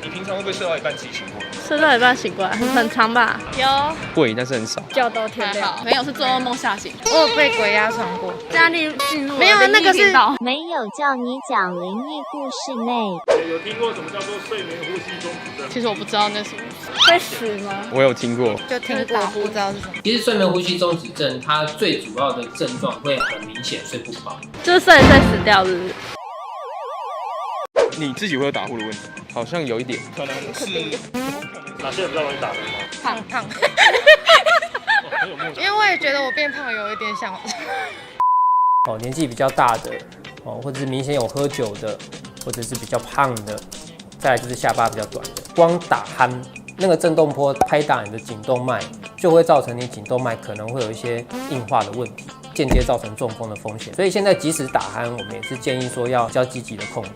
你平常会不会睡到一半自己醒过来？睡到一半醒过来，很长吧？有会，但是很少。觉到天亮。没有是做噩梦吓醒。我有被鬼压床过，家里进入没有那个是没有叫你讲灵异故事内。有听过什么叫做睡眠呼吸中止症？其实我不知道那是什么。会死吗？我有听过，就听过，不知道是什么。其实睡眠呼吸中止症，它最主要的症状会很明显，睡不饱。就是睡一睡死掉，是不是？你自己会有打呼的问题？好像有一点。可能是哪些人比较容易打呼吗？胖，很有默契。因为我也觉得我变胖有一点像。年纪比较大的或者是明显有喝酒的，或者是比较胖的，再来就是下巴比较短的，光打鼾那个震动波拍打你的颈动脉，就会造成你颈动脉可能会有一些硬化的问题，间接造成中风的风险。所以现在即使打鼾，我们也是建议说要比较积极的控制。